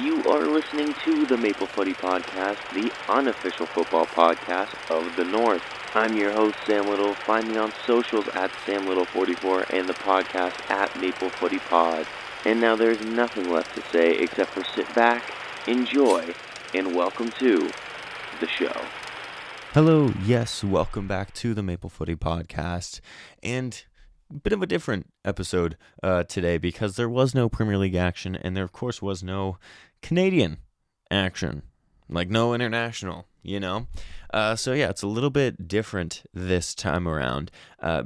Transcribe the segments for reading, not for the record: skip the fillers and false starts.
You are listening to the Maple Footy Podcast, the unofficial football podcast of the North. I'm your host, Sam Little. Find me on socials at SamLittle44 and the podcast at Maple Footy Pod. And now there's nothing left to say except for sit back, enjoy, and welcome to the show. Hello, yes, welcome back to the Maple Footy Podcast, and a bit of a different episode today because there was no Premier League action, and there of course was no Canadian action, like no international, so yeah, it's a little bit different this time around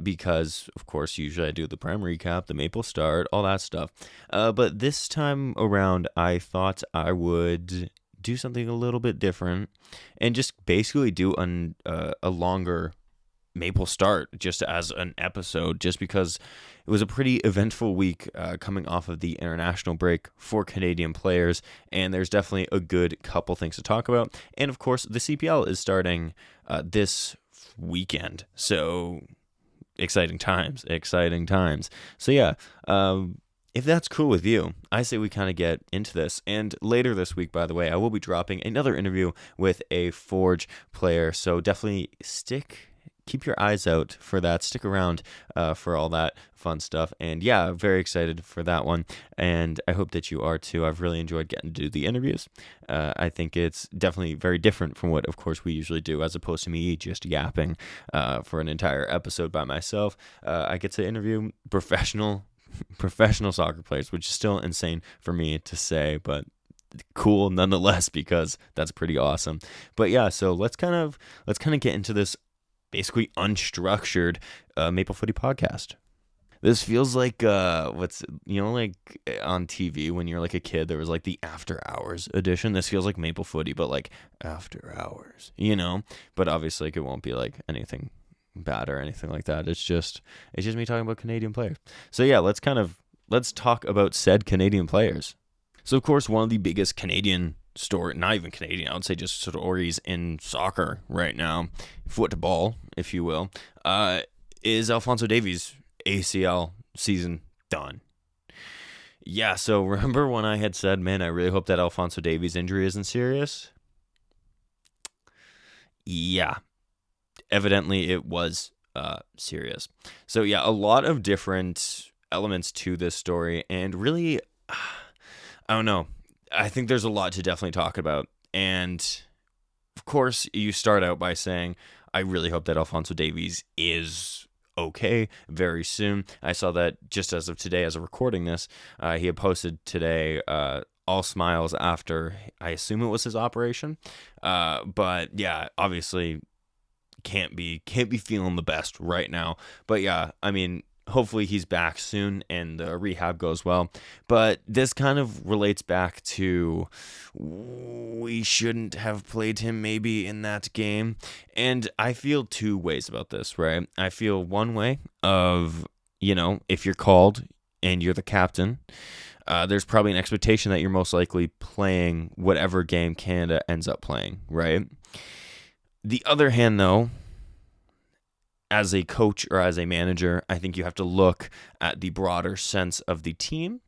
because, of course, usually I do the Prem recap, the Maple Start, all that stuff, but this time around I thought I would do something a little bit different and just basically do a longer Maple Start just as an episode, just because it was a pretty eventful week coming off of the international break for Canadian players, and there's definitely a good couple things to talk about. And of course, the CPL is starting this weekend, so exciting times. So yeah, if that's cool with you, I say we kind of get into this. And later this week, by the way, I will be dropping another interview with a Forge player. So definitely keep your eyes out for that. Stick around for all that fun stuff. And yeah, very excited for that one. And I hope that you are too. I've really enjoyed getting to do the interviews. I think it's definitely very different from what, of course, we usually do, as opposed to me just yapping for an entire episode by myself. I get to interview professional soccer players, which is still insane for me to say, but cool nonetheless, because that's pretty awesome. But yeah, so let's kind of get into this basically unstructured Maple Footy podcast. This feels like like on TV when you're like a kid, there was like the After Hours edition. This feels like Maple Footy, but like after hours, but obviously like, it won't be like anything bad or anything like that. It's just me talking about Canadian players. So yeah, let's talk about said Canadian players. So of course, one of the biggest Canadian not even Canadian, I would say just stories in soccer right now, football, if you will, is Alphonso Davies' ACL season done. Yeah, so remember when I had said, man, I really hope that Alphonso Davies' injury isn't serious? Yeah. Evidently, it was serious. So yeah, a lot of different elements to this story, and really, I don't know. I think there's a lot to definitely talk about. And of course, you start out by saying, I really hope that Alphonso Davies is okay very soon. I saw that just as of today, as of recording this, he had posted today all smiles after, I assume it was his operation. But yeah, obviously can't be feeling the best right now. But yeah, I mean, hopefully he's back soon and the rehab goes well. But this kind of relates back to, we shouldn't have played him maybe in that game. And I feel two ways about this, right? I feel one way of, if you're called and you're the captain, there's probably an expectation that you're most likely playing whatever game Canada ends up playing, right? The other hand, though, as a coach or as a manager, I think you have to look at the broader sense of the team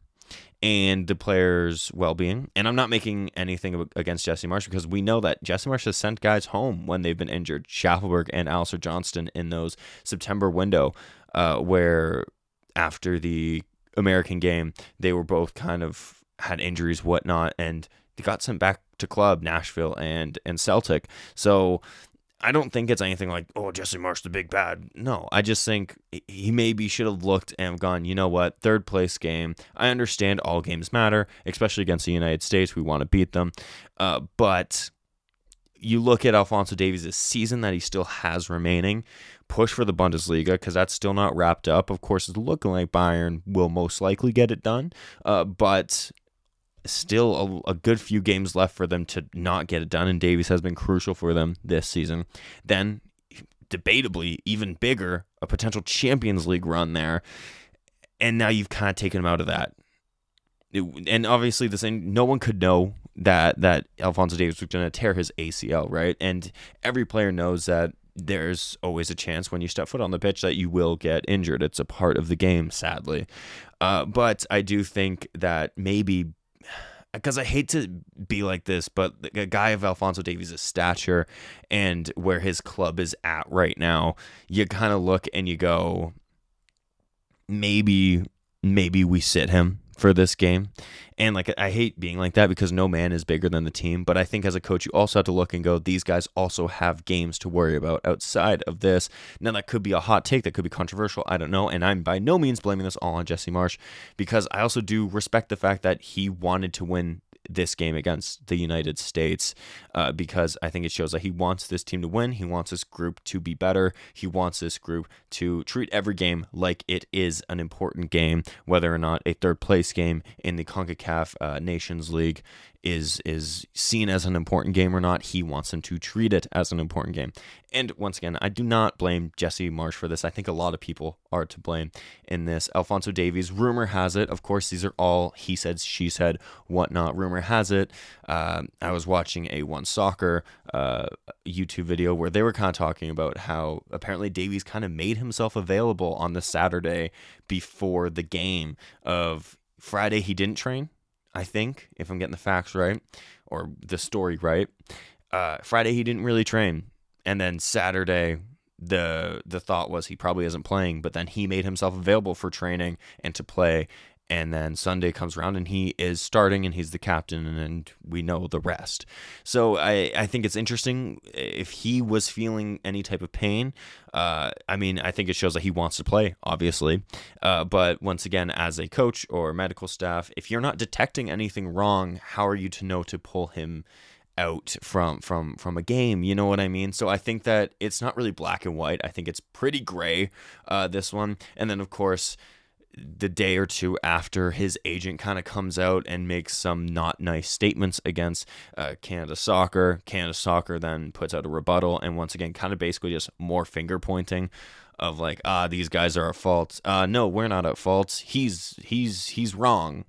and the players' well-being. And I'm not making anything against Jesse Marsch, because we know that Jesse Marsch has sent guys home when they've been injured. Schaffelberg and Alistair Johnston in those September window, where after the American game, they were both kind of had injuries, whatnot, and they got sent back to club, Nashville and Celtic. So I don't think it's anything like, oh, Jesse Marsch, the big bad. No, I just think he maybe should have looked and gone, you know what, third place game. I understand all games matter, especially against the United States. We want to beat them. But you look at Alphonso Davies' season that he still has remaining, push for the Bundesliga, because that's still not wrapped up. Of course, it's looking like Bayern will most likely get it done. But still a good few games left for them to not get it done, and Davies has been crucial for them this season. Then, debatably, even bigger, a potential Champions League run there, and now you've kind of taken him out of that. And obviously, no one could know that Alphonso Davies was going to tear his ACL, right? And every player knows that there's always a chance when you step foot on the pitch that you will get injured. It's a part of the game, sadly. But I do think that maybe because I hate to be like this, but a guy of Alphonso Davies' stature and where his club is at right now, you kind of look and you go, maybe we sit him for this game. And like, I hate being like that because no man is bigger than the team. But I think as a coach, you also have to look and go, these guys also have games to worry about outside of this. Now, that could be a hot take. That could be controversial. I don't know. And I'm by no means blaming this all on Jesse Marsch, because I also do respect the fact that he wanted to win this game against the United States, because I think it shows that he wants this team to win. He wants this group to be better. He wants this group to treat every game like it is an important game, whether or not a third place game in the CONCACAF Nations League is seen as an important game or not. He wants them to treat it as an important game. And once again, I do not blame Jesse Marsch for this. I think a lot of people are to blame in this. Alphonso Davies, rumor has it, of course, these are all he said, she said, whatnot. Rumor has it, I was watching a One Soccer YouTube video where they were kind of talking about how apparently Davies kind of made himself available on the Saturday before the game. Of Friday, he didn't train, I think, if I'm getting the facts right, or the story right. Friday, he didn't really train. And then Saturday, the thought was he probably isn't playing, but then he made himself available for training and to play. And then Sunday comes around and he is starting and he's the captain, and we know the rest. So I think it's interesting if he was feeling any type of pain. I think it shows that he wants to play, obviously. But once again, as a coach or medical staff, if you're not detecting anything wrong, how are you to know to pull him out from a game? You know what I mean? So I think that it's not really black and white. I think it's pretty gray, this one. And then, of course, the day or two after, his agent kind of comes out and makes some not nice statements against Canada Soccer. Canada Soccer then puts out a rebuttal, and once again, kind of basically just more finger pointing of like, these guys are at fault. No, we're not at fault. He's wrong.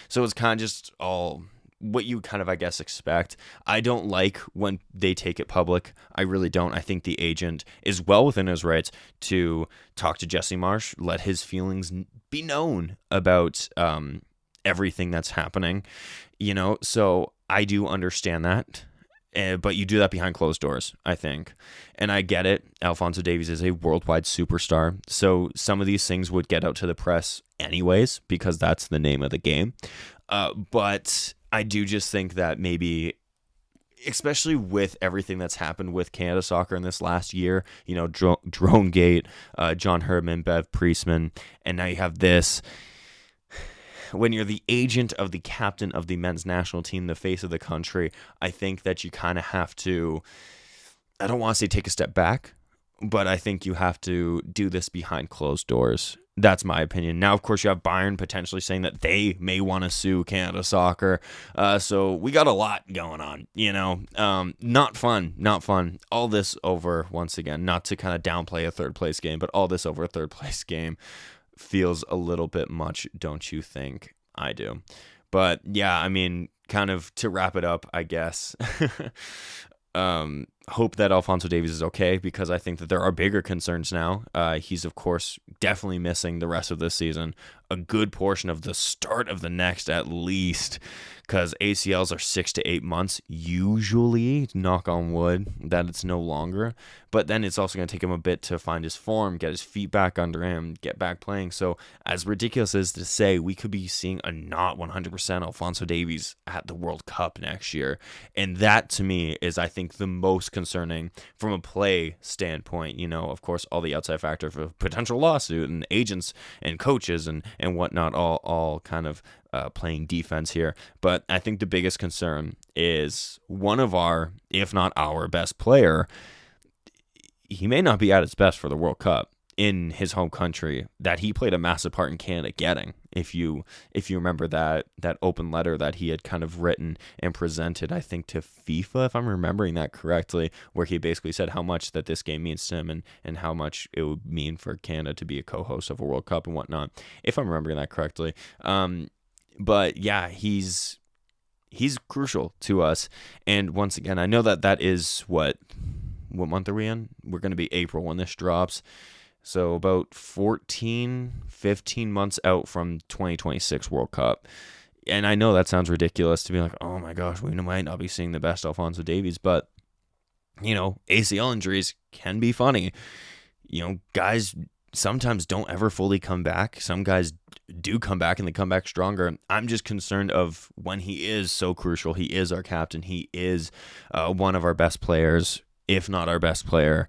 So it's kind of just all what you kind of, I guess, expect. I don't like when they take it public. I really don't. I think the agent is well within his rights to talk to Jesse Marsch, let his feelings be known about everything that's happening, so I do understand that. But you do that behind closed doors, I think. And I get it. Alphonso Davies is a worldwide superstar. So some of these things would get out to the press anyways, because that's the name of the game. But I do just think that maybe, especially with everything that's happened with Canada Soccer in this last year, Drone Gate, John Herdman, Bev Priestman, and now you have this. When you're the agent of the captain of the men's national team, the face of the country, I think that you kind of have to, I don't want to say take a step back, but I think you have to do this behind closed doors. That's my opinion. Now, of course, you have Bayern potentially saying that they may want to sue Canada Soccer. So we got a lot going on, Not fun. All this over, once again, not to kind of downplay a third place game, but all this over a third place game feels a little bit much, don't you think? I do. But yeah, kind of to wrap it up, I guess. Hope that Alphonso Davies is okay, because I think that there are bigger concerns now. He's, of course, definitely missing the rest of this season, a good portion of the start of the next at least, because ACLs are 6 to 8 months, usually, knock on wood, that it's no longer. But then it's also going to take him a bit to find his form, get his feet back under him, get back playing. So as ridiculous as to say, we could be seeing a not 100% Alphonso Davies at the World Cup next year. And that, to me, is, I think, the most concerning from a play standpoint. Of course, all the outside factor for potential lawsuit and agents and coaches and whatnot, all kind of playing defense here. But I think the biggest concern is one of our, if not our best player, he may not be at his best for the World Cup in his home country that he played a massive part in Canada getting. If you remember that open letter that he had kind of written and presented, I think, to FIFA, if I'm remembering that correctly, where he basically said how much that this game means to him and how much it would mean for Canada to be a co-host of a World Cup and whatnot, if I'm remembering that correctly. But yeah, he's crucial to us. And once again, I know that is what month are we in? We're going to be April when this drops. So about 15 months out from 2026 World Cup. And I know that sounds ridiculous to be like, oh my gosh, we might not be seeing the best Alphonso Davies, but, ACL injuries can be funny. Guys sometimes don't ever fully come back. Some guys do come back and they come back stronger. I'm just concerned of when he is so crucial. He is our captain. He is one of our best players, if not our best player.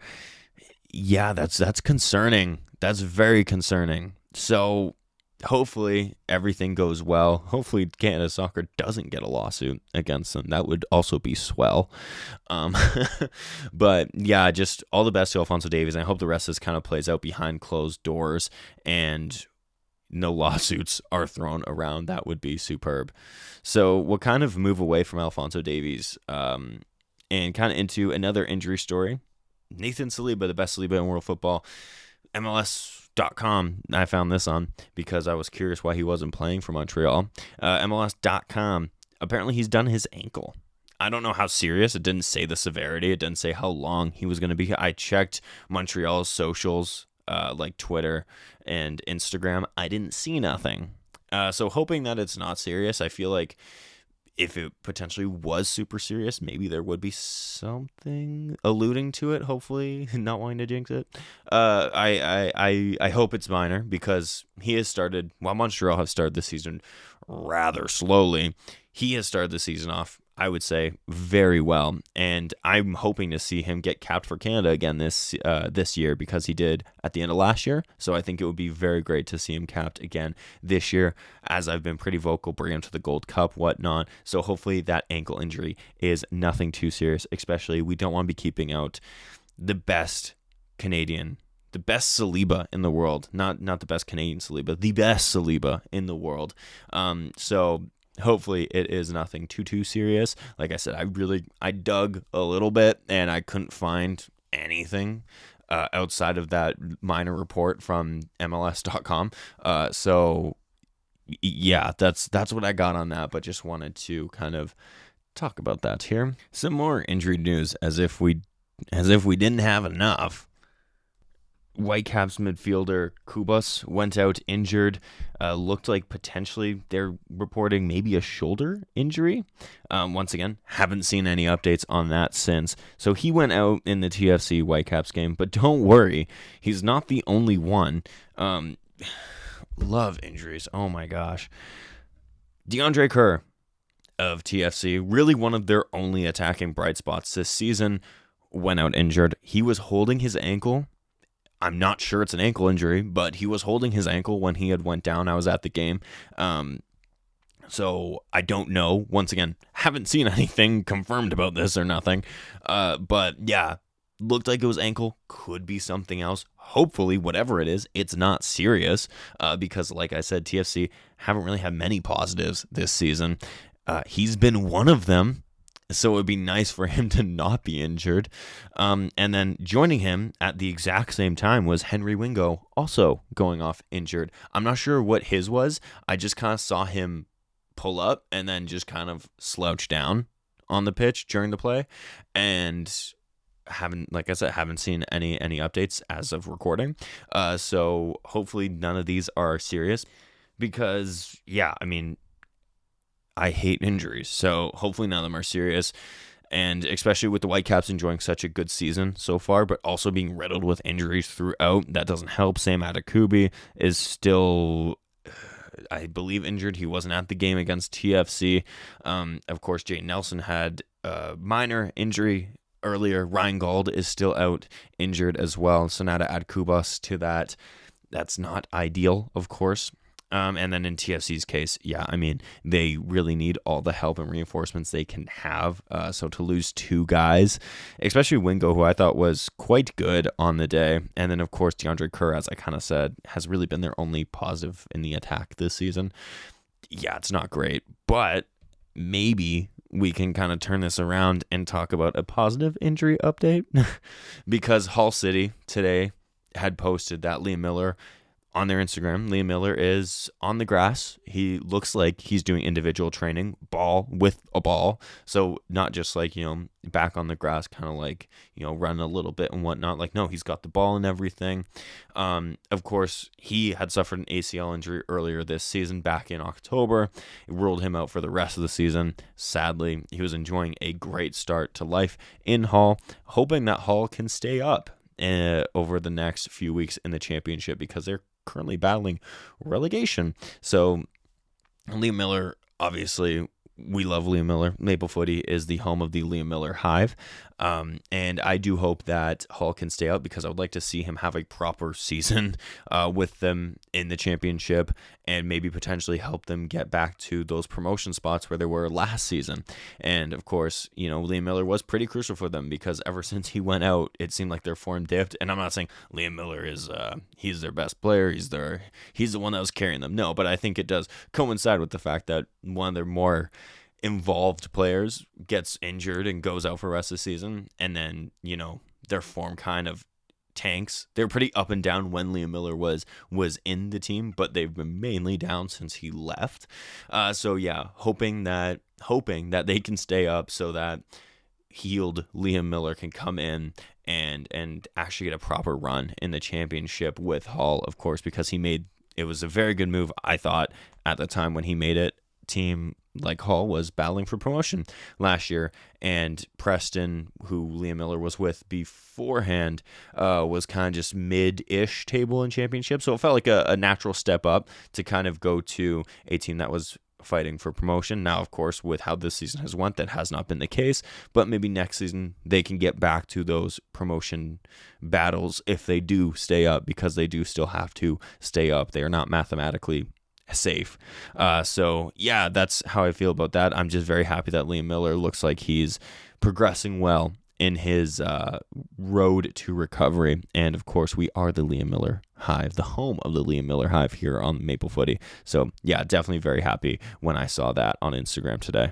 Yeah, that's concerning. That's very concerning. So hopefully everything goes well. Hopefully Canada Soccer doesn't get a lawsuit against them. That would also be swell. But yeah, just all the best to Alphonso Davies. And I hope the rest of this kind of plays out behind closed doors and no lawsuits are thrown around. That would be superb. So we'll kind of move away from Alphonso Davies and kind of into another injury story. Nathan Saliba, the best Saliba in world football. MLS.com, I found this on because I was curious why he wasn't playing for Montreal. MLS.com, apparently he's done his ankle. I don't know how serious. It didn't say the severity. It didn't say how long he was going to be. I checked Montreal's socials, like Twitter and Instagram. I didn't see nothing. So hoping that it's not serious. I feel like if it potentially was super serious, maybe there would be something alluding to it, hopefully, not wanting to jinx it. I hope it's minor because he has started, while Montreal have started the season rather slowly, he has started the season off, I would say, very well. And I'm hoping to see him get capped for Canada again this year because he did at the end of last year. So I think it would be very great to see him capped again this year, as I've been pretty vocal, bring him to the Gold Cup, whatnot. So hopefully that ankle injury is nothing too serious, especially we don't want to be keeping out the best Canadian, the best Saliba in the world, not the best Canadian Saliba, the best Saliba in the world. So hopefully it is nothing too serious. Like I said, I dug a little bit and I couldn't find anything outside of that minor report from MLS.com. So yeah, that's what I got on that, but just wanted to kind of talk about that here. Some more injury news, as if we didn't have enough. Whitecaps midfielder Kubas went out injured. Looked like potentially they're reporting maybe a shoulder injury. Once again, haven't seen any updates on that since. So he went out in the TFC Whitecaps game, but don't worry, he's not the only one. Love injuries. Oh my gosh. DeAndre Kerr of TFC, really one of their only attacking bright spots this season, went out injured. He was holding his ankle. I'm not sure it's an ankle injury, but he was holding his ankle when he had went down. I was at the game. So I don't know. Once again, haven't seen anything confirmed about this or nothing. But yeah, looked like it was ankle. Could be something else. Hopefully, whatever it is, it's not serious. Because like I said, TFC haven't really had many positives this season. He's been one of them. So it would be nice for him to not be injured. And then joining him at the exact same time was Henry Wingo, also going off injured. I'm not sure what his was. I just kind of saw him pull up and then just kind of slouch down on the pitch during the play. And haven't seen any updates as of recording. So hopefully none of these are serious. Because, yeah, I mean, I hate injuries, so hopefully none of them are serious, and especially with the Whitecaps enjoying such a good season so far, but also being riddled with injuries throughout, that doesn't help. Sam Adekubi is still, I believe, injured. He wasn't at the game against TFC. Of course, Jay Nelson had a minor injury earlier. Ryan Gauld is still out injured as well, so now to add Kubas to that, that's not ideal, of course. And then in TFC's case, yeah, I mean, they really need all the help and reinforcements they can have. So to lose two guys, especially Wingo, who I thought was quite good on the day, and then, of course, DeAndre Kerr, as I kind of said, has really been their only positive in the attack this season. Yeah, it's not great, but maybe we can kind of turn this around and talk about a positive injury update because Hull City today had posted that Liam Millar on their Instagram, Liam Millar is on the grass. He looks like he's doing individual training, ball with a ball. So not just like, back on the grass, kind of like, running a little bit and whatnot. Like, no, he's got the ball and everything. Of course, he had suffered an ACL injury earlier this season back in October. It ruled him out for the rest of the season. Sadly, he was enjoying a great start to life in Hull, hoping that Hull can stay up over the next few weeks in the championship because they're currently battling relegation. So Liam Millar, obviously, we love Liam Millar. Maple Footy is the home of the Liam Millar Hive. And I do hope that Hull can stay out because I would like to see him have a proper season with them in the championship and maybe potentially help them get back to those promotion spots where they were last season. And of course, Liam Millar was pretty crucial for them because ever since he went out, it seemed like their form dipped. And I'm not saying Liam Millar is he's their best player. He's the one that was carrying them. No, but I think it does coincide with the fact that one of their more involved players gets injured and goes out for the rest of the season, and then their form kind of tanks. They're pretty up and down when Liam Millar was in the team, but they've been mainly down since he left. So yeah, hoping that they can stay up so that healed Liam Millar can come in and actually get a proper run in the championship with Hull, of course, because it was a very good move, I thought, at the time when he made it. Team like Hull was battling for promotion last year, and Preston, who Liam Millar was with beforehand, was kind of just mid-ish table in championship. So it felt like a natural step up to kind of go to a team that was fighting for promotion. Now, of course, with how this season has went, that has not been the case, but maybe next season they can get back to those promotion battles if they do stay up, because they do still have to stay up. They are not mathematically safe. So yeah, that's how I feel about that. I'm just very happy that Liam Millar looks like he's progressing well in his road to recovery. And of course, we are the Liam Millar Hive, the home of the Liam Millar Hive here on Maple Footy. So yeah, definitely very happy when I saw that on Instagram today.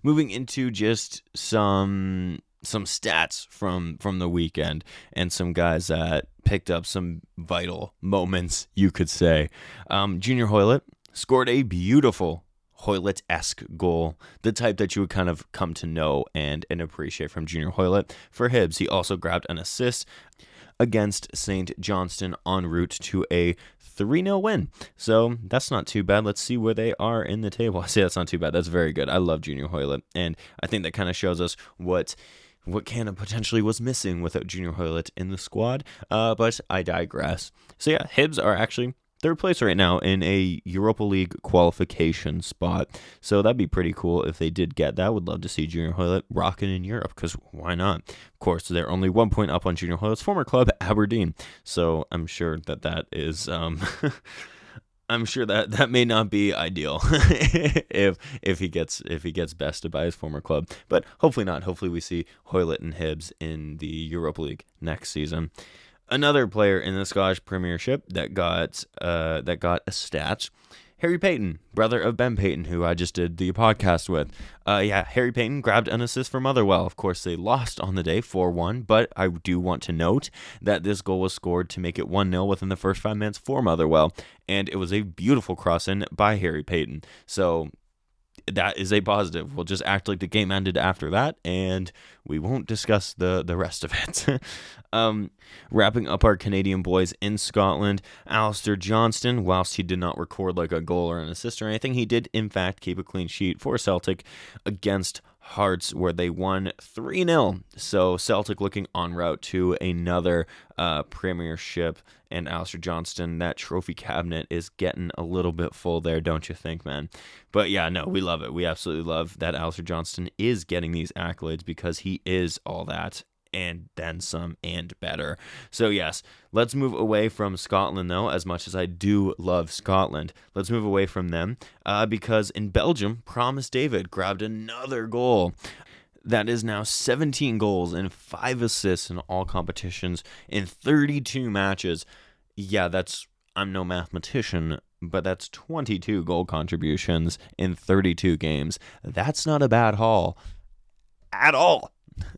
Moving into just some stats from the weekend and some guys that picked up some vital moments, you could say. Junior Hoylett scored a beautiful Hoylett-esque goal, the type that you would kind of come to know and appreciate from Junior Hoylett. For Hibs, he also grabbed an assist against St. Johnston en route to a 3-0 win. So that's not too bad. Let's see where they are in the table. I say that's not too bad. That's very good. I love Junior Hoylett, and I think that kind of shows us what Canada potentially was missing without Junior Hoylett in the squad, but I digress. So yeah, Hibs are actually third place right now in a Europa League qualification spot, so that'd be pretty cool if they did get that. Would love to see Junior Hoylett rocking in Europe, because why not? Of course, they're only 1 point up on Junior Hoylett's former club, Aberdeen, so I'm sure that is... I'm sure that may not be ideal if he gets bested by his former club, but hopefully not. Hopefully we see Hoylett and Hibs in the Europa League next season. Another player in the Scottish Premiership that got a stat, Harry Payton, brother of Ben Payton, who I just did the podcast with. Harry Payton grabbed an assist for Motherwell. Of course, they lost on the day 4-1, but I do want to note that this goal was scored to make it 1-0 within the first 5 minutes for Motherwell, and it was a beautiful cross-in by Harry Payton. So that is a positive. We'll just act like the game ended after that, and we won't discuss the rest of it. Wrapping up our Canadian boys in Scotland, Alistair Johnston, whilst he did not record like a goal or an assist or anything, he did in fact keep a clean sheet for Celtic against Hearts, where they won 3-0. So Celtic looking en route to another premiership, and Alistair Johnston, that trophy cabinet is getting a little bit full there, don't you think, man? But yeah, no, we love it. We absolutely love that Alistair Johnston is getting these accolades, because he is all that and then some and better. So yes, let's move away from Scotland though, as much as I do love Scotland. Let's move away from them because in Belgium, Promise David grabbed another goal. That is now 17 goals and 5 assists in all competitions in 32 matches. Yeah, I'm no mathematician, but that's 22 goal contributions in 32 games. That's not a bad haul at all.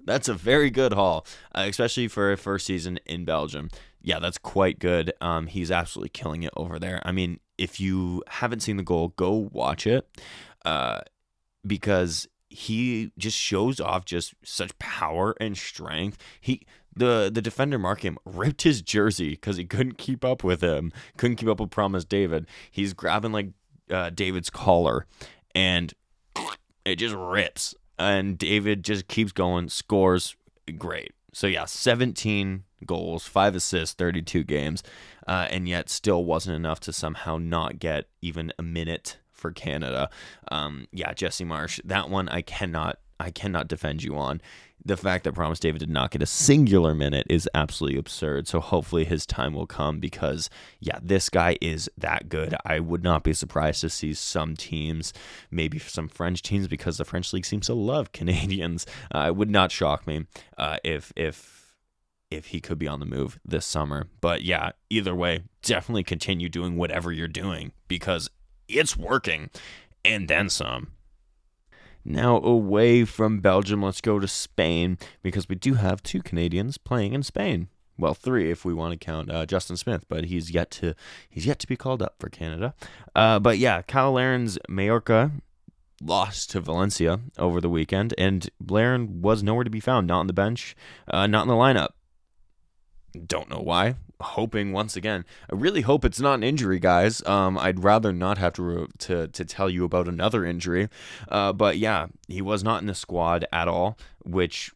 That's a very good haul, especially for a first season in Belgium. yeah, that's quite good. He's absolutely killing it over there. I mean, if you haven't seen the goal, go watch it, because he just shows off just such power and strength. The defender marking him ripped his jersey because he couldn't keep up with him, couldn't keep up with Promise David. He's grabbing like David's collar, and it just rips. And David just keeps going, scores, great. So yeah, 17 goals, 5 assists, 32 games, and yet still wasn't enough to somehow not get even a minute for Canada. Yeah, Jesse Marsh, that one I cannot defend you on. The fact that Promise David did not get a singular minute is absolutely absurd. So hopefully his time will come, because, yeah, this guy is that good. I would not be surprised to see some teams, maybe some French teams, because the French league seems to love Canadians. It would not shock me if he could be on the move this summer. But yeah, either way, definitely continue doing whatever you're doing, because it's working, and then some. Now away from Belgium, let's go to Spain, because we do have 2 Canadians playing in Spain. Well, 3 if we want to count Justin Smith, but he's yet to be called up for Canada. But yeah, Kyle Laren's Mallorca lost to Valencia over the weekend, and Laren was nowhere to be found. Not on the bench, not in the lineup. Don't know why. Hoping once again. I really hope it's not an injury, guys. I'd rather not have to tell you about another injury. But yeah, he was not in the squad at all, which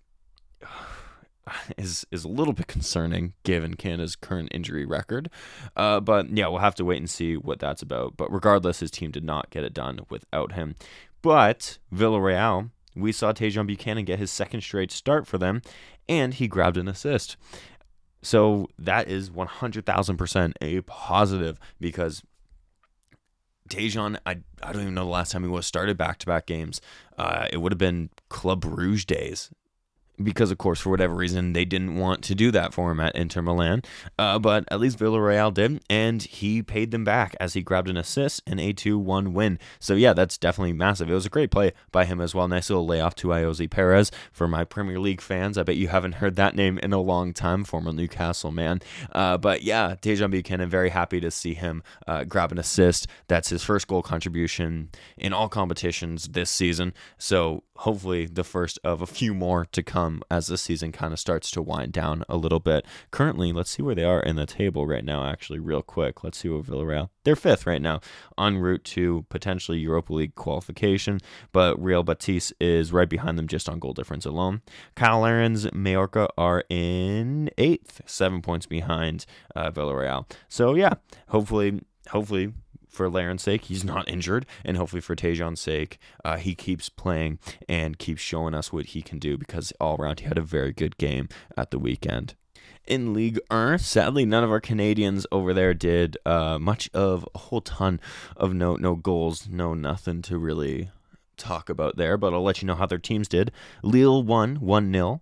is a little bit concerning given Canada's current injury record. But yeah, we'll have to wait and see what that's about. But regardless, his team did not get it done without him. But Villarreal, we saw Tajon Buchanan get his second straight start for them, and he grabbed an assist. So that is 100,000% a positive, because Tajon, I don't even know the last time he was started back-to-back games. It would have been Club Rouge days, because, of course, for whatever reason, they didn't want to do that for him at Inter Milan. But at least Villarreal did, and he paid them back as he grabbed an assist and a 2-1 win. So, yeah, that's definitely massive. It was a great play by him as well. Nice little layoff to Iosi Perez. For my Premier League fans, I bet you haven't heard that name in a long time, former Newcastle man. But, yeah, Tajon Buchanan, very happy to see him grab an assist. That's his first goal contribution in all competitions this season. So, hopefully the first of a few more to come as the season kind of starts to wind down a little bit. Currently, let's see where they are in the table right now, actually, real quick. Let's see what Villarreal. They're 5th right now, en route to potentially Europa League qualification, but Real Betis is right behind them just on goal difference alone. Kyle Laren's Mallorca are in 8th, 7 points behind Villarreal. So yeah, hopefully for Laren's sake, he's not injured, and hopefully for Tajon's sake, he keeps playing and keeps showing us what he can do, because all around he had a very good game at the weekend. In Ligue 1, sadly, none of our Canadians over there did much of a whole ton of no goals, nothing to really talk about there, but I'll let you know how their teams did. Lille won 1-0.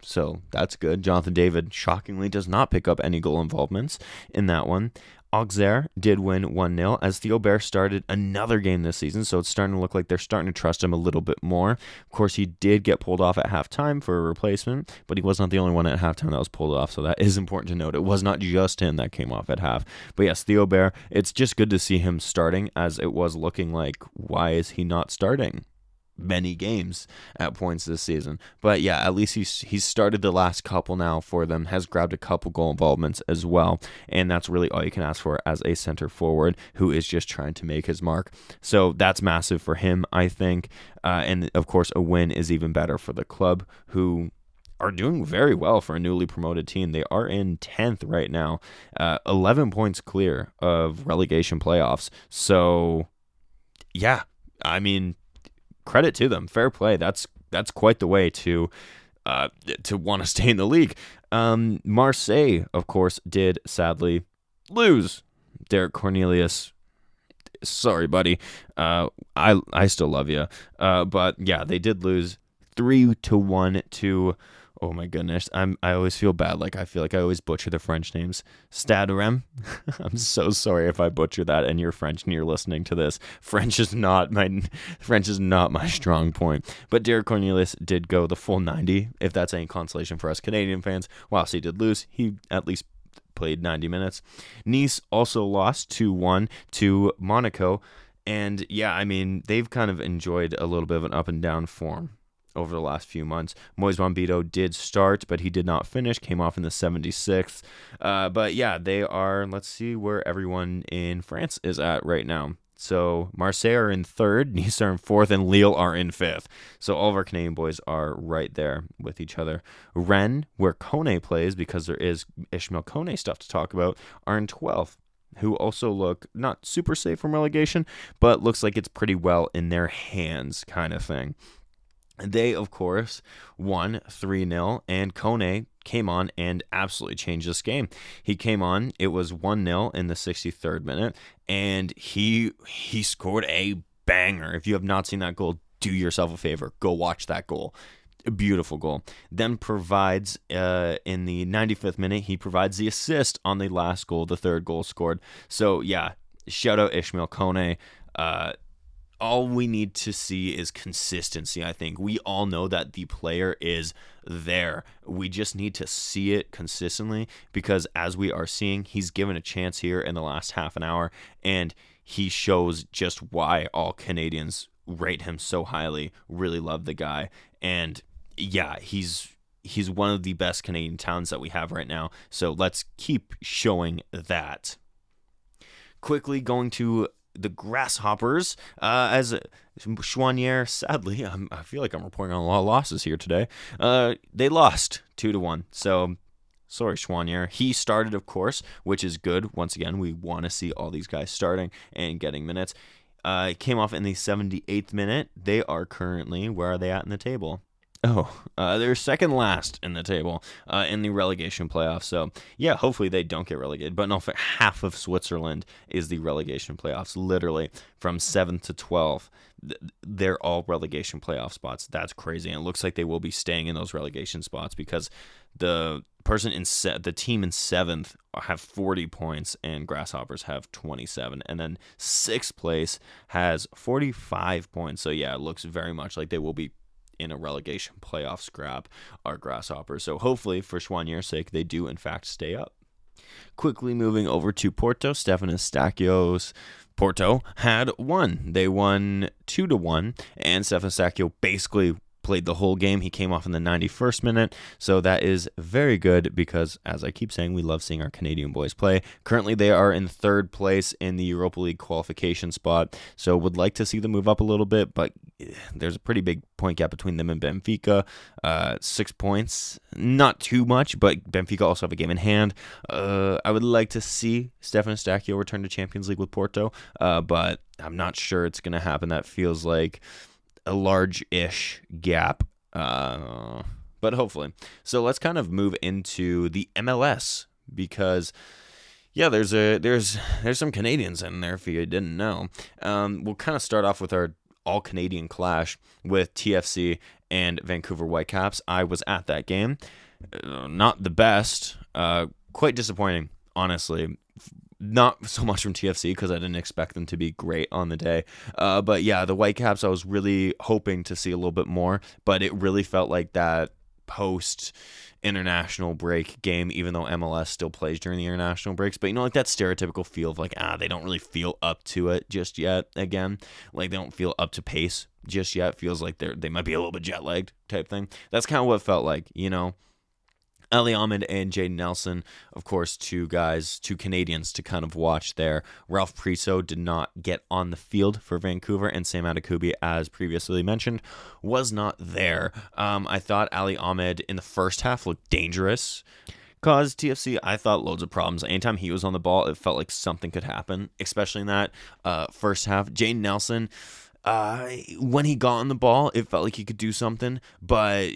So that's good. Jonathan David, shockingly, does not pick up any goal involvements in that one. Auxerre did win 1-0 as Thiaubert started another game this season, so it's starting to look like they're starting to trust him a little bit more. Of course, he did get pulled off at halftime for a replacement, but he was not the only one at halftime that was pulled off, so that is important to note. It was not just him that came off at half. But yes, Thiaubert, it's just good to see him starting, as it was looking like, why is he not starting many games at points this season? But yeah, at least he's started the last couple now for them, has grabbed a couple goal involvements as well, and that's really all you can ask for as a center forward who is just trying to make his mark. So that's massive for him, I think, and of course a win is even better for the club, who are doing very well for a newly promoted team. They are in 10th right now, 11 points clear of relegation playoffs. So yeah, I mean, credit to them. Fair play. That's quite the way to want to stay in the league. Marseille, of course, did sadly lose. Derek Cornelius, sorry, buddy. I still love you. But yeah, they did lose 3-1 to. Oh my goodness, I always feel bad. Like I feel like I always butcher the French names. Stade Rem. I'm so sorry if I butcher that and you're French and you're listening to this. French is not my strong point. But Derek Cornelius did go the full 90, if that's any consolation for us Canadian fans. Whilst he did lose, he at least played 90 minutes. Nice also lost 2-1 to Monaco. And yeah, I mean, they've kind of enjoyed a little bit of an up and down form over the last few months. Moise Bombito did start, but he did not finish, came off in the 76th. But yeah, they are, let's see where everyone in France is at right now. So Marseille are in third, Nice are in fourth, and Lille are in fifth. So all of our Canadian boys are right there with each other. Rennes, where Kone plays, because there is Ishmael Kone stuff to talk about, are in 12th, who also look not super safe from relegation, but looks like it's pretty well in their hands kind of thing. They, of course, won 3-0, and Kone came on and absolutely changed this game. He came on, it was 1-0 in the 63rd minute, and he scored a banger. If you have not seen that goal, do yourself a favor. Go watch that goal. A beautiful goal. Then provides, in the 95th minute, he provides the assist on the last goal, the third goal scored. So, yeah, shout out Ishmael Kone. All we need to see is consistency, I think. We all know that the player is there. We just need to see it consistently because, as we are seeing, he's given a chance here in the last half an hour, and he shows just why all Canadians rate him so highly, really love the guy. And, yeah, he's one of the best Canadian talents that we have right now, so let's keep showing that. Quickly going to the Grasshoppers, as Chouanier, sadly, I feel like I'm reporting on a lot of losses here today. They lost 2-1. So, sorry, Chouanier. He started, of course, which is good. Once again, we want to see all these guys starting and getting minutes. Came off in the 78th minute. They are currently, where are they at in the table? They're second last in the table in the relegation playoffs. So, yeah, hopefully they don't get relegated. But no, half of Switzerland is the relegation playoffs, literally from 7th to 12th. They're all relegation playoff spots. That's crazy. And it looks like they will be staying in those relegation spots because the team in 7th have 40 points and Grasshoppers have 27. And then 6th place has 45 points. So, yeah, it looks very much like they will be in a relegation playoff scrap, our Grasshoppers. So hopefully, for Chouanier's sake, they do in fact stay up. Quickly moving over to Porto, Stefan Eustachio's Porto had won. They won 2-1, and Stefan Eustachio basically played the whole game. He came off in the 91st minute, so that is very good because, as I keep saying, we love seeing our Canadian boys play. Currently, they are in 3rd place in the Europa League qualification spot, so would like to see them move up a little bit, but there's a pretty big point gap between them and Benfica. 6 points, not too much, but Benfica also have a game in hand. I would like to see Stefan Eustachio return to Champions League with Porto, but I'm not sure it's going to happen. That feels like a large-ish gap, but hopefully. So let's kind of move into the MLS because, yeah, there's some Canadians in there if you didn't know. We'll kind of start off with our all-Canadian clash with TFC and Vancouver Whitecaps. I was at that game. Not the best. Quite disappointing, honestly. Not so much from TFC because I didn't expect them to be great on the day. But yeah, the Whitecaps, I was really hoping to see a little bit more, but it really felt like that post-international break game, even though MLS still plays during the international breaks. But, like that stereotypical feel of like, they don't really feel up to it just yet again. Like they don't feel up to pace just yet. Feels like they might be a little bit jet-lagged type thing. That's kind of what it felt like, Ali Ahmed and Jaden Nelson, of course, two Canadians to kind of watch there. Ralph Priso did not get on the field for Vancouver, and Sam Adekubi, as previously mentioned, was not there. I thought Ali Ahmed in the first half looked dangerous. Caused TFC, I thought, loads of problems. Anytime he was on the ball, it felt like something could happen, especially in that first half. Jaden Nelson, when he got on the ball, it felt like he could do something, but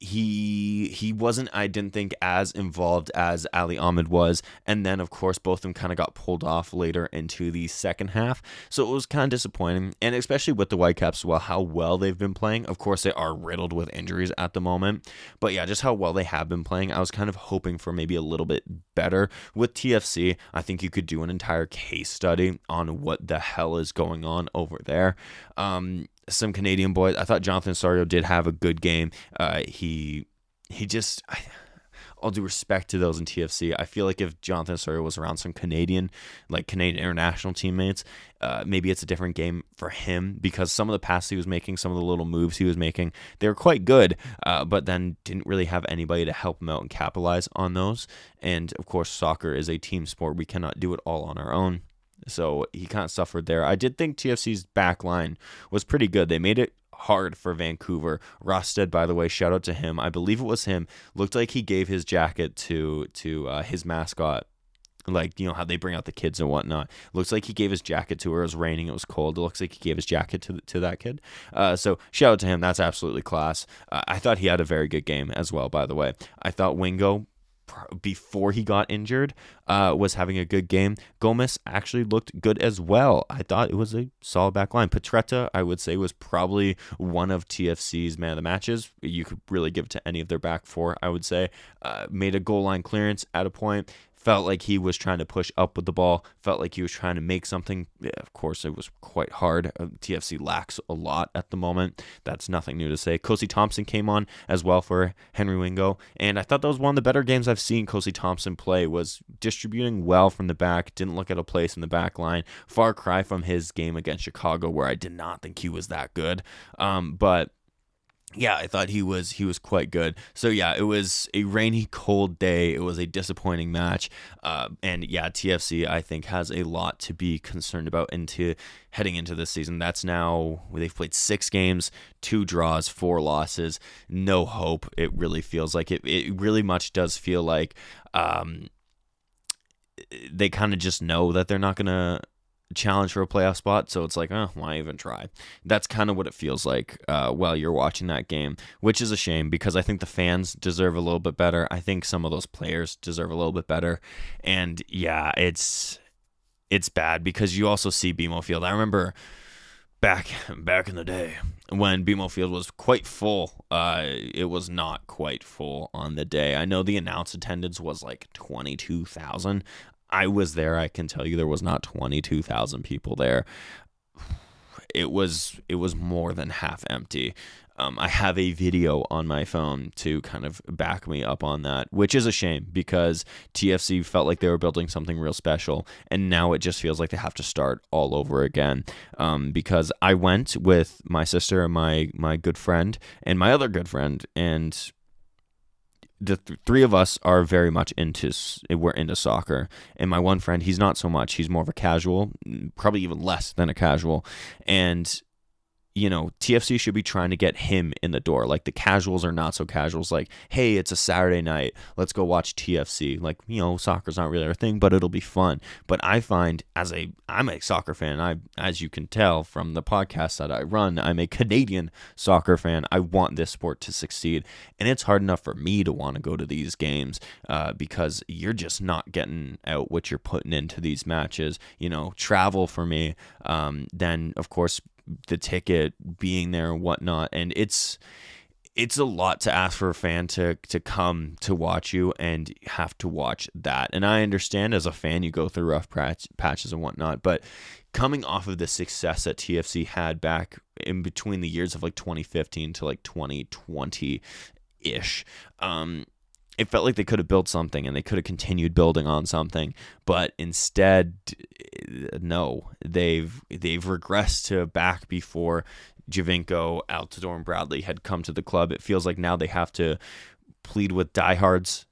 he wasn't, I didn't think, as involved as Ali Ahmed was. And then, of course, both of them kind of got pulled off later into the second half. So it was kind of disappointing. And especially with the Whitecaps, how well they've been playing. Of course, they are riddled with injuries at the moment. But yeah, just how well they have been playing. I was kind of hoping for maybe a little bit better. With TFC, I think you could do an entire case study on what the hell is going on over there. Some Canadian boys. I thought Jonathan Osorio did have a good game. He just all due respect to those in TFC, I feel like if Jonathan Sawyer was around some Canadian international teammates, maybe it's a different game for him, because some of the passes he was making, some of the little moves he was making, they were quite good, but then didn't really have anybody to help him out and capitalize on those. And of course, soccer is a team sport. We cannot do it all on our own. So he kind of suffered there. I did think TFC's back line was pretty good. They made it hard for Vancouver. Rosted, by the way, shout out to him. I believe it was him. Looked like he gave his jacket to his mascot. Like, you know how they bring out the kids and whatnot. Looks like he gave his jacket to her. It was raining. It was cold. It looks like he gave his jacket to that kid. So shout out to him. That's absolutely class. I thought he had a very good game as well, by the way. I thought Wingo, before he got injured, was having a good game. Gomez actually looked good as well. I thought it was a solid back line. Petretta, I would say, was probably one of TFC's man of the matches. You could really give it to any of their back four, I would say. Made a goal line clearance at a point. Felt like he was trying to push up with the ball. Felt like he was trying to make something. Yeah, of course, it was quite hard. TFC lacks a lot at the moment. That's nothing new to say. Kosi Thompson came on as well for Henry Wingo. And I thought that was one of the better games I've seen Kosi Thompson play. Was distributing well from the back. Didn't look at a place in the back line. Far cry from his game against Chicago, where I did not think he was that good. But yeah, I thought he was quite good. So yeah, it was a rainy, cold day. It was a disappointing match. And yeah, TFC, I think, has a lot to be concerned about heading into this season. That's now, they've played 6 games, 2 draws, 4 losses, no hope. It really feels like it really much does feel like they kind of just know that they're not going to challenge for a playoff spot, so it's like, why even try? That's kind of what it feels like while you're watching that game, which is a shame, because I think the fans deserve a little bit better. I think some of those players deserve a little bit better. And yeah, it's bad, because you also see BMO Field. I remember back in the day when BMO Field was quite full. It was not quite full on the day. I know the announced attendance was like 22,000. I was there. I can tell you there was not 22,000 people there. It was more than half empty. I have a video on my phone to kind of back me up on that, which is a shame, because TFC felt like they were building something real special, and now it just feels like they have to start all over again. Because I went with my sister and my good friend and my other good friend, and the three of us are very much into soccer, and my one friend, he's not so much. He's more of a casual, probably even less than a casual, and you know, TFC should be trying to get him in the door. Like, the casuals are not so casuals. Like, hey, it's a Saturday night, let's go watch TFC. Like, you know, soccer's not really our thing, but it'll be fun. But I find, I'm a soccer fan. As you can tell from the podcast that I run, I'm a Canadian soccer fan. I want this sport to succeed, and it's hard enough for me to want to go to these games because you're just not getting out what you're putting into these matches. You know, travel for me. Then of course, the ticket, being there and whatnot, and it's a lot to ask for a fan to come to watch you and have to watch that. And I understand, as a fan, you go through rough patches and whatnot, but coming off of the success that TFC had back in between the years of like 2015 to like 2020 ish, it felt like they could have built something, and they could have continued building on something, but instead, no, they've regressed to back before Javinko, Altidore, and Bradley had come to the club. It feels like now they have to plead with diehard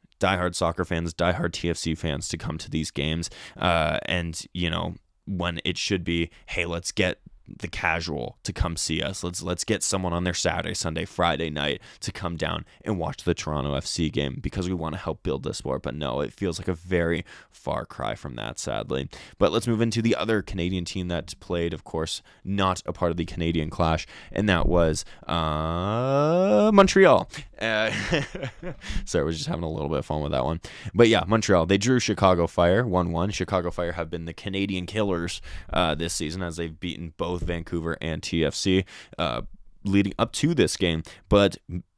soccer fans, diehard TFC fans to come to these games, and you know, when it should be, hey, let's get the casual to come see us. Let's get someone on their Saturday, Sunday, Friday night to come down and watch the Toronto FC game, because we want to help build this sport. But no, it feels like a very far cry from that, sadly. But let's move into the other Canadian team that played, of course, not a part of the Canadian clash, and that was Montreal. Sorry, I was just having a little bit of fun with that one. But yeah, Montreal, they drew Chicago Fire 1-1. Chicago Fire have been the Canadian killers this season, as they've beaten both Vancouver and TFC leading up to this game. But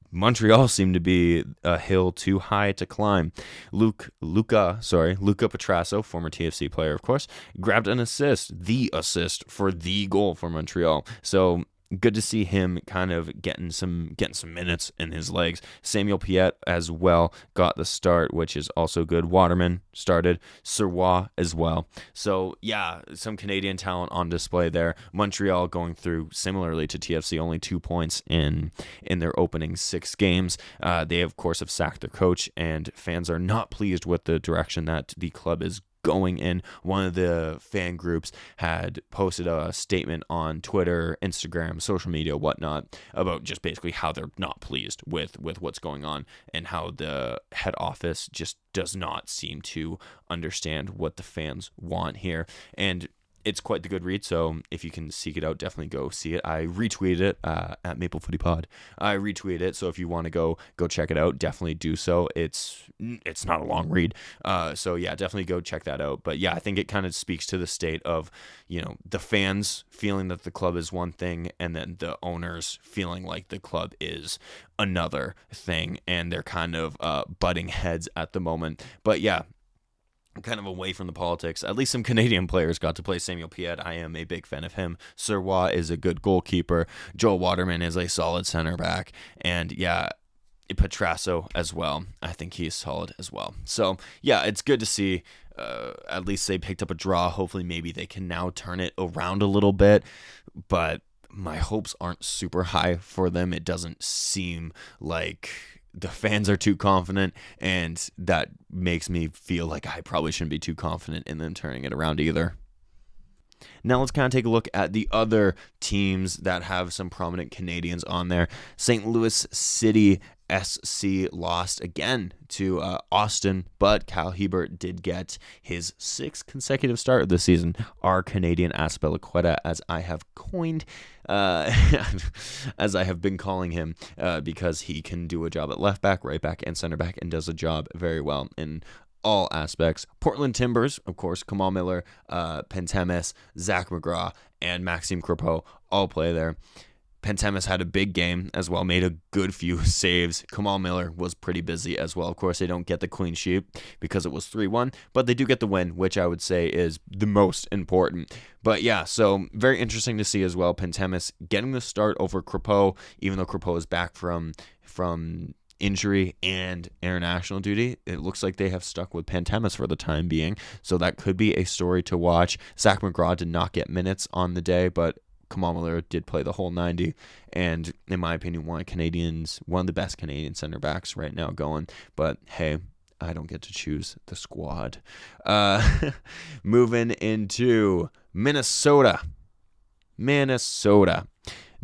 Montreal seemed to be a hill too high to climb. Luca Petrasso, former TFC player, of course, grabbed the assist for the goal for Montreal. So good to see him kind of getting some minutes in his legs. Samuel Piette as well got the start, which is also good. Waterman started, Sirois as well. So yeah, some Canadian talent on display there. Montreal going through similarly to TFC, only 2 points in their opening 6 games. They of course have sacked their coach, and fans are not pleased with the direction that the club is going in. One of the fan groups had posted a statement on Twitter, Instagram, social media, whatnot, about just basically how they're not pleased with what's going on, and how the head office just does not seem to understand what the fans want here. And it's quite the good read, so if you can seek it out, definitely go see it. I retweeted it at Maple Footy Pod. I retweeted it, so if you want to go check it out, definitely do so. It's not a long read, so yeah, definitely go check that out. But yeah, I think it kind of speaks to the state of, the fans feeling that the club is one thing, and then the owners feeling like the club is another thing, and they're kind of butting heads at the moment. But yeah, kind of away from the politics. At least some Canadian players got to play. Samuel Piette, I am a big fan of him. Sirois is a good goalkeeper. Joel Waterman is a solid center back. And yeah, Petrasso as well. I think he's solid as well. So yeah, it's good to see. At least they picked up a draw. Hopefully maybe they can now turn it around a little bit. But my hopes aren't super high for them. It doesn't seem like the fans are too confident, and that makes me feel like I probably shouldn't be too confident in them turning it around either. Now let's kind of take a look at the other teams that have some prominent Canadians on there. St. Louis City SC lost again to Austin, but Kyle Hebert did get his 6th consecutive start of the season. Our Canadian Azpilicueta, as I have coined, as I have been calling him, because he can do a job at left back, right back, and center back, and does a job very well in all aspects. Portland Timbers, of course, Kamal Miller, Pentemis, Zach McGraw, and Maxime Crepeau all play there. Pentemis had a big game as well, made a good few saves. Kamal Miller was pretty busy as well. Of course, they don't get the clean sheet because it was 3-1, but they do get the win, which I would say is the most important. But yeah, so very interesting to see as well. Pentemis getting the start over Crepeau, even though Crepeau is back from injury and international duty. It looks like they have stuck with Pentemis for the time being, so that could be a story to watch. Zach McGraw did not get minutes on the day, but Kamal Miller did play the whole 90, and in my opinion, one of the best Canadian center backs right now going. But hey, I don't get to choose the squad. Moving into Minnesota.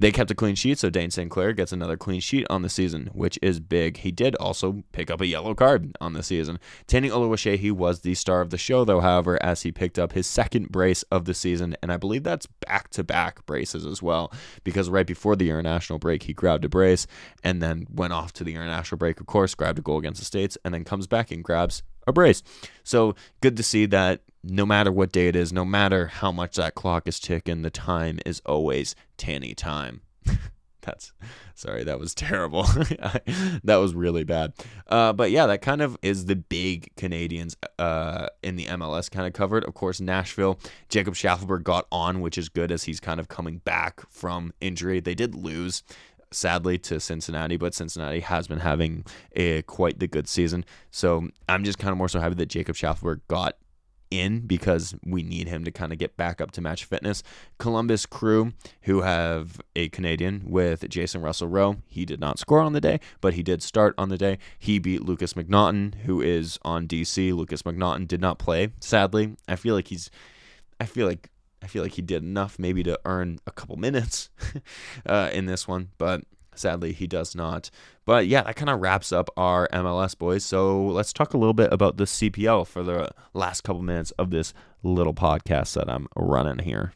They kept a clean sheet, so Dane St. Clair gets another clean sheet on the season, which is big. He did also pick up a yellow card on the season. Tani Oluwaseyi was the star of the show, though, however, as he picked up his 2nd brace of the season, and I believe that's back-to-back braces as well, because right before the international break, he grabbed a brace, and then went off to the international break, of course, grabbed a goal against the States, and then comes back and grabs a brace. So good to see that no matter what day it is, no matter how much that clock is ticking, the time is always Tanny time. Sorry, that was terrible. That was really bad. But yeah, that kind of is the big Canadians in the MLS kind of covered. Of course, Nashville, Jacob Schaffelberg got on, which is good as he's kind of coming back from injury. They did lose, sadly, to Cincinnati, but Cincinnati has been having quite the good season. So I'm just kind of more so happy that Jacob Schaffelberg got in, because we need him to kind of get back up to match fitness. Columbus Crew, who have a Canadian with Jason Russell-Rowe, he did not score on the day, but he did start on the day. He beat Lucas McNaughton, who is on DC. Lucas McNaughton did not play, sadly. I feel like he did enough maybe to earn a couple minutes in this one, but sadly, he does not. But yeah, that kind of wraps up our MLS, boys. So let's talk a little bit about the CPL for the last couple minutes of this little podcast that I'm running here.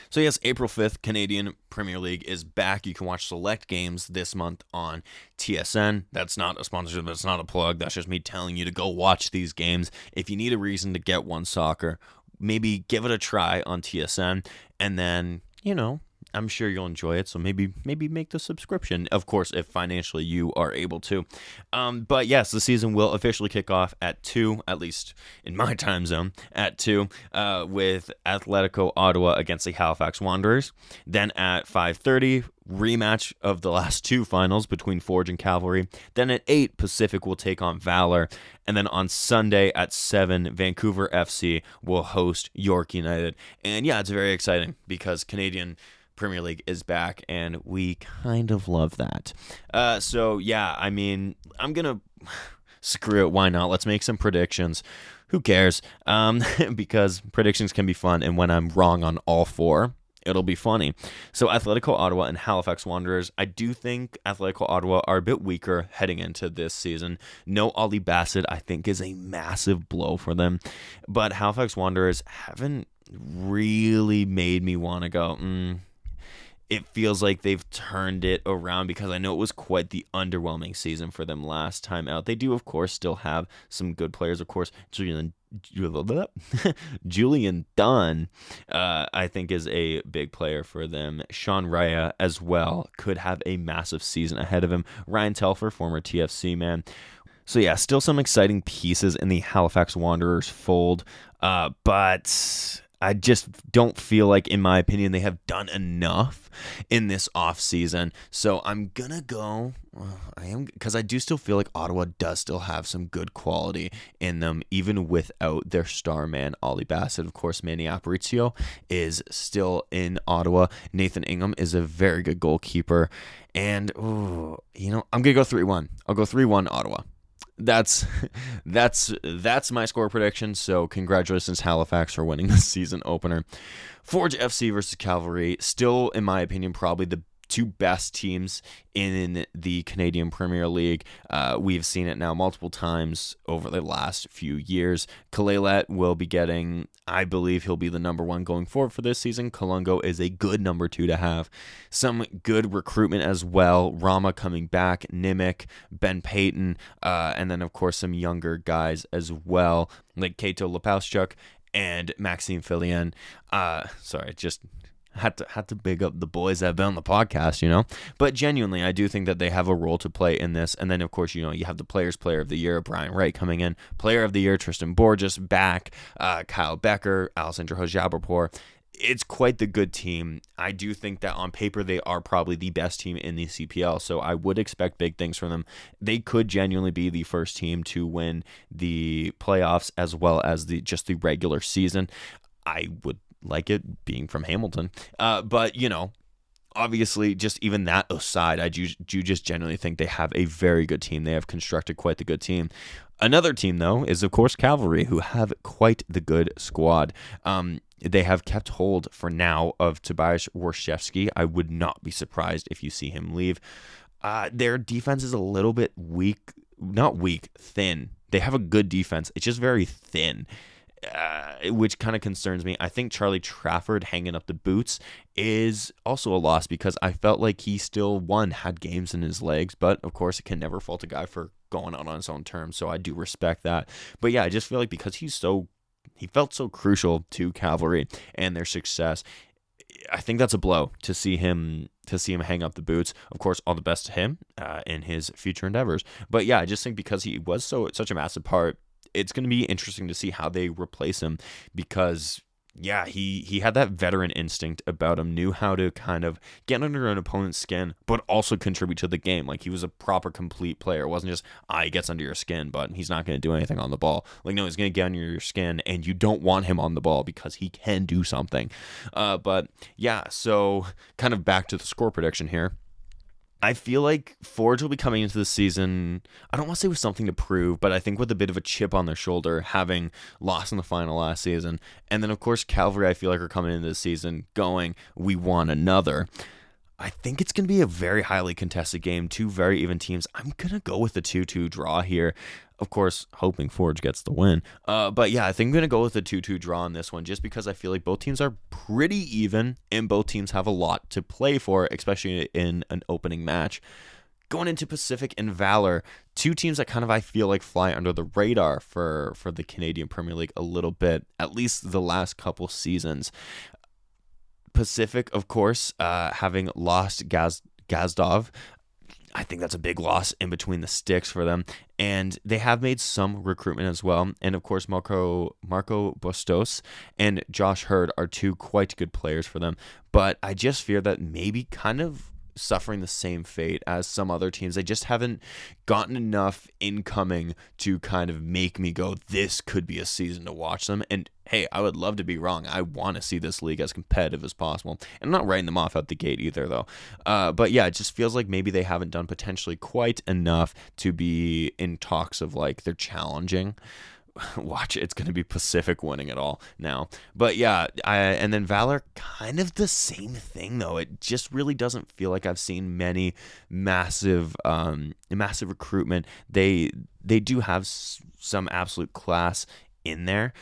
So yes, April 5th, Canadian Premier League is back. You can watch select games this month on TSN. That's not a sponsorship. That's not a plug. That's just me telling you to go watch these games. If you need a reason to get One Soccer, maybe give it a try on TSN, and then, I'm sure you'll enjoy it. So maybe make the subscription. Of course, if financially you are able to. But yes, the season will officially kick off at 2, at least in my time zone, at 2, with Atletico Ottawa against the Halifax Wanderers. Then at 5:30, rematch of the last 2 finals between Forge and Cavalry. Then at 8, Pacific will take on Valor. And then on Sunday at 7, Vancouver FC will host York United. And yeah, it's very exciting because Canadian Premier League is back, and we kind of love that. So yeah, I mean, I'm gonna screw it. Why not? Let's make some predictions. Who cares? Because predictions can be fun, and when I'm wrong on all 4, it'll be funny. So Atletico Ottawa and Halifax Wanderers. I do think Atletico Ottawa are a bit weaker heading into this season. No Ollie Bassett, I think, is a massive blow for them. But Halifax Wanderers haven't really made me want to go, It feels like they've turned it around, because I know it was quite the underwhelming season for them last time out. They do, of course, still have some good players. Of course, Julian Dunn, I think, is a big player for them. Sean Raya as well could have a massive season ahead of him. Ryan Telfer, former TFC man. So yeah, still some exciting pieces in the Halifax Wanderers fold, but I just don't feel like, in my opinion, they have done enough in this offseason. So I'm going to go, because I do still feel like Ottawa does still have some good quality in them, even without their star man, Ollie Bassett. Of course, Manny Aparicio is still in Ottawa. Nathan Ingham is a very good goalkeeper. And, I'm going to go 3-1. I'll go 3-1 Ottawa. That's my score prediction. So congratulations, Halifax, for winning the season opener. Forge FC versus Cavalry, still, in my opinion, probably the 2 best teams in the Canadian Premier League. We've seen it now multiple times over the last few years. Kalelet will be getting, I believe he'll be the number 1 going forward for this season. Kalungo is a good number 2 to have. Some good recruitment as well. Rama coming back, Nimick, Ben Payton, and then, of course, some younger guys as well, like Kato Lepauschuk and Maxime Fillion. Sorry, just had to big up the boys that have been on the podcast, But genuinely, I do think that they have a role to play in this. And then, of course, you have the Player of the Year, Brian Wright, coming in. Player of the Year, Tristan Borges back. Kyle Becker, Alessandro Jabrapor. It's quite the good team. I do think that on paper they are probably the best team in the CPL, so I would expect big things from them. They could genuinely be the first team to win the playoffs as well as just the regular season. I would like it being from Hamilton. But, obviously, just even that aside, I do just genuinely think they have a very good team. They have constructed quite the good team. Another team, though, is, of course, Cavalry, who have quite the good squad. They have kept hold for now of Tobias Warszewski. I would not be surprised if you see him leave. Their defense is a little bit weak. Not weak, thin. They have a good defense. It's just very thin. Which kind of concerns me. I think Charlie Trafford hanging up the boots is also a loss, because I felt like he still had games in his legs, but of course it can never fault a guy for going out on his own terms, so I do respect that. But yeah, I just feel like because he felt so crucial to Cavalry and their success, I think that's a blow to see him hang up the boots. Of course, all the best to him in his future endeavors. But yeah, I just think because he was such a massive part, it's going to be interesting to see how they replace him, because yeah, he had that veteran instinct about him, knew how to kind of get under an opponent's skin, but also contribute to the game. Like, he was a proper complete player. It wasn't just, he gets under your skin, but he's not going to do anything on the ball. Like, no, he's going to get under your skin, and you don't want him on the ball because he can do something. But yeah, so kind of back to the score prediction here. I feel like Forge will be coming into the season, I don't want to say with something to prove, but I think with a bit of a chip on their shoulder, having lost in the final last season. And then, of course, Cavalry, I feel like, are coming into the season going, we want another. I think it's going to be a very highly contested game, 2 very even teams. I'm going to go with the 2-2 draw here. Of course, hoping Forge gets the win. But yeah, I think I'm going to go with a 2-2 draw on this one, just because I feel like both teams are pretty even, and both teams have a lot to play for, especially in an opening match. Going into Pacific and Valor, 2 teams that kind of, I feel like, fly under the radar for the Canadian Premier League a little bit, at least the last couple seasons. Pacific, of course, having lost Gazdov, I think that's a big loss in between the sticks for them. And they have made some recruitment as well. And of course, Marco Bustos and Josh Hurd are two quite good players for them. But I just fear that maybe kind of suffering the same fate as some other teams. They just haven't gotten enough incoming to kind of make me go, this could be a season to watch them. And hey, I would love to be wrong. I want to see this league as competitive as possible. And I'm not writing them off out the gate either, though. But yeah, it just feels like maybe they haven't done potentially quite enough to be in talks of like they're challenging. Watch it, it's going to be Pacific winning it all now. But yeah, and then Valor, kind of the same thing though. It just really doesn't feel like I've seen many massive recruitment. They do have some absolute class in there,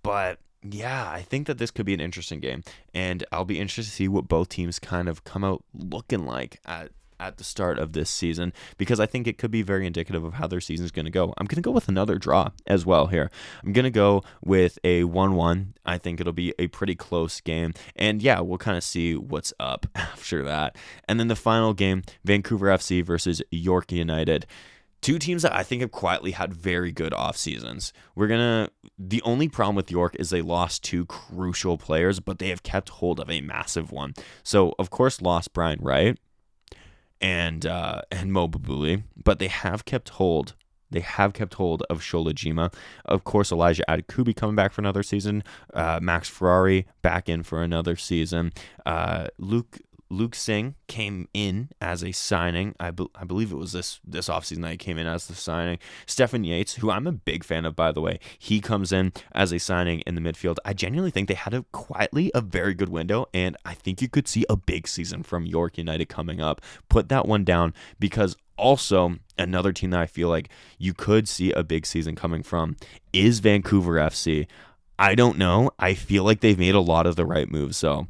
but yeah, I think that this could be an interesting game, and I'll be interested to see what both teams kind of come out looking like at the start of this season, because I think it could be very indicative of how their season is going to go. I'm going to go with another draw as well here. I'm going to go with a 1-1. I think it'll be a pretty close game. And yeah, we'll kind of see what's up after that. And then the final game, Vancouver FC versus York United. Two teams that I think have quietly had very good off seasons. The only problem with York is they lost two crucial players, but they have kept hold of a massive one. So of course lost Brian Wright and Mo Babuli, but they have kept hold. They have kept hold of Sholajima. Of course, Elijah Adekubi coming back for another season. Max Ferrari back in for another season. Luke Singh came in as a signing. I believe it was this offseason that he came in as the signing. Stefan Yates, who I'm a big fan of, by the way, he comes in as a signing in the midfield. I genuinely think they had a very good window, and I think you could see a big season from York United coming up. Put that one down, because also another team that I feel like you could see a big season coming from is Vancouver FC. I don't know. I feel like they've made a lot of the right moves. So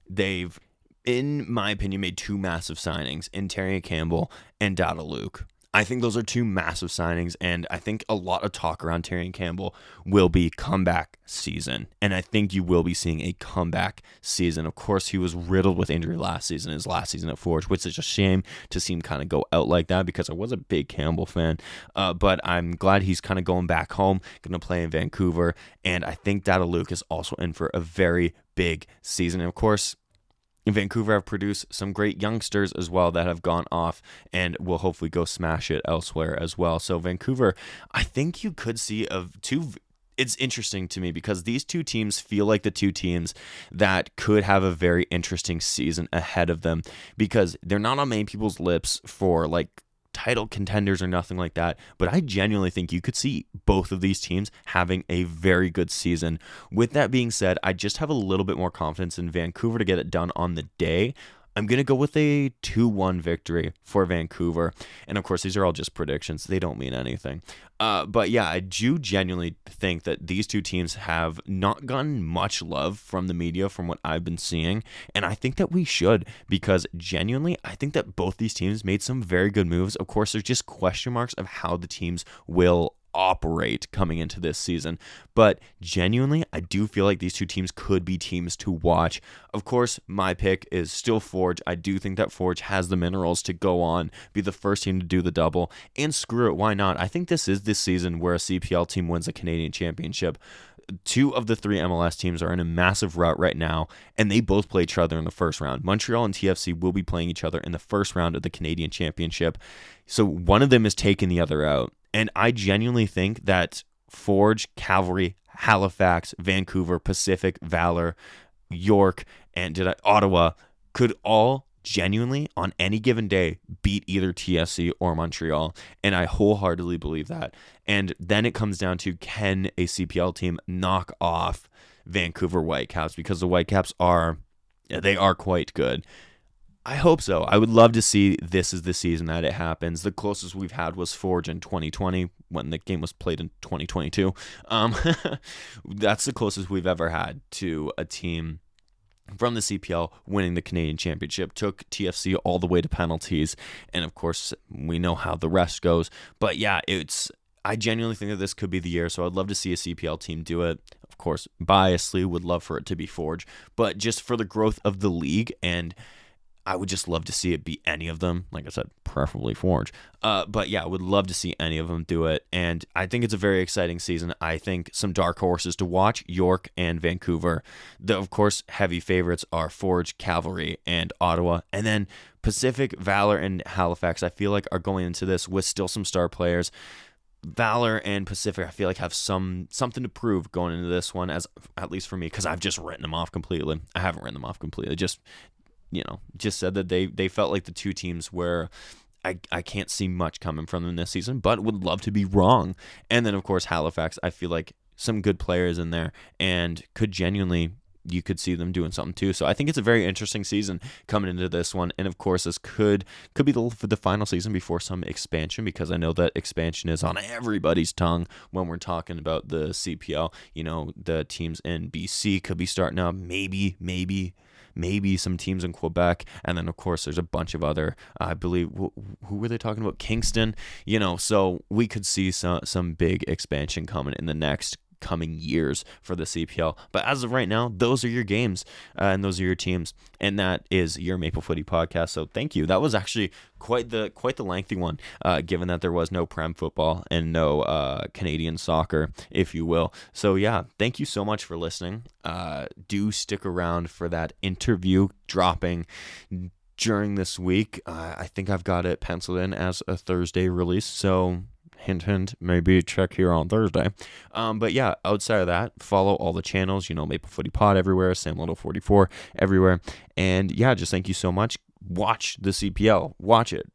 they've, in my opinion, made two massive signings in Terry Campbell and Dada Luke. I think those are two massive signings, and I think a lot of talk around Terry Campbell will be comeback season, and I think you will be seeing a comeback season. Of course, he was riddled with injury his last season at Forge, which is a shame to see him kind of go out like that, because I was a big Campbell fan, but I'm glad he's kind of going back home, going to play in Vancouver, and I think Dada Luke is also in for a very big season. And of course, Vancouver have produced some great youngsters as well that have gone off and will hopefully go smash it elsewhere as well. So Vancouver, I think you could see it's interesting to me because these two teams feel like the two teams that could have a very interesting season ahead of them, because they're not on many people's lips for like title contenders or nothing like that, but I genuinely think you could see both of these teams having a very good season. With that being said, I just have a little bit more confidence in Vancouver to get it done on the day. I'm going to go with a 2-1 victory for Vancouver. And of course, these are all just predictions. They don't mean anything. But yeah, I do genuinely think that these two teams have not gotten much love from the media from what I've been seeing. And I think that we should, because genuinely, I think that both these teams made some very good moves. Of course, there's just question marks of how the teams will operate coming into this season, but genuinely I do feel like these two teams could be teams to watch. Of course, my pick is still Forge. I do think that Forge has the minerals to go on, be the first team to do the double, and screw it, why not? I think this is this season where a CPL team wins a Canadian championship. Two of the three MLS teams are in a massive rout right now, and they both play each other in the first round. Montreal and TFC will be playing each other in the first round of the Canadian championship, so one of them is taking the other out. And I genuinely think that Forge, Cavalry, Halifax, Vancouver, Pacific, Valor, York, and Ottawa could all genuinely, on any given day, beat either TFC or Montreal. And I wholeheartedly believe that. And then it comes down to, can a CPL team knock off Vancouver Whitecaps? Because the Whitecaps are quite good. I hope so. I would love to see this is the season that it happens. The closest we've had was Forge in 2020 when the game was played in 2022. That's the closest we've ever had to a team from the CPL winning the Canadian Championship. Took TFC all the way to penalties, and of course we know how the rest goes. But yeah, I genuinely think that this could be the year, so I'd love to see a CPL team do it. Of course, biasly, would love for it to be Forge, but just for the growth of the league, and I would just love to see it be any of them. Like I said, preferably Forge. But yeah, I would love to see any of them do it. And I think it's a very exciting season. I think some dark horses to watch, York and Vancouver. Of course, heavy favorites are Forge, Cavalry, and Ottawa. And then Pacific, Valor, and Halifax, I feel like are going into this with still some star players. Valor and Pacific, I feel like have something to prove going into this one, as at least for me, because I've just written them off completely. I haven't written them off completely. Just said that they felt like the two teams where I can't see much coming from them this season, but would love to be wrong. And then, of course, Halifax, I feel like some good players in there and you could see them doing something too. So I think it's a very interesting season coming into this one. And of course, this could be the final season before some expansion, because I know that expansion is on everybody's tongue when we're talking about the CPL. The teams in BC could be starting up, maybe some teams in Quebec, and then of course there's a bunch of other, I believe, who were they talking about? Kingston, so we could see some big expansion coming in the next coming years for the CPL. But as of right now, those are your games, and those are your teams, and that is your Maple Footy podcast. So thank you. That was actually quite the lengthy one, given that there was no Prem football and no Canadian soccer, if you will. So yeah, thank you so much for listening. Do stick around for that interview dropping during this week. I think I've got it penciled in as a Thursday release, so hint, hint, maybe check here on Thursday. But yeah, outside of that, follow all the channels, Maple Footy Pod everywhere, Sam Little 44 everywhere. And yeah, just thank you so much. Watch the CPL. Watch it.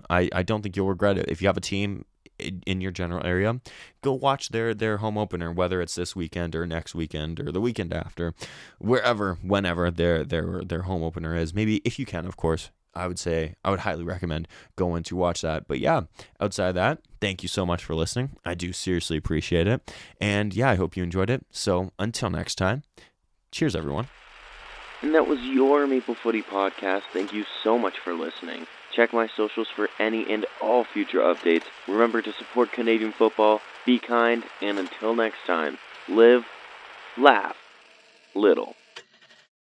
I don't think you'll regret it. If you have a team in your general area, go watch their home opener, whether it's this weekend or next weekend or the weekend after, whenever their home opener is. Maybe if you can, of course. I would highly recommend going to watch that. But yeah, outside of that, thank you so much for listening. I do seriously appreciate it. And yeah, I hope you enjoyed it. So until next time, cheers, everyone. And that was your Maple Footy podcast. Thank you so much for listening. Check my socials for any and all future updates. Remember to support Canadian football, be kind, and until next time, live, laugh, little.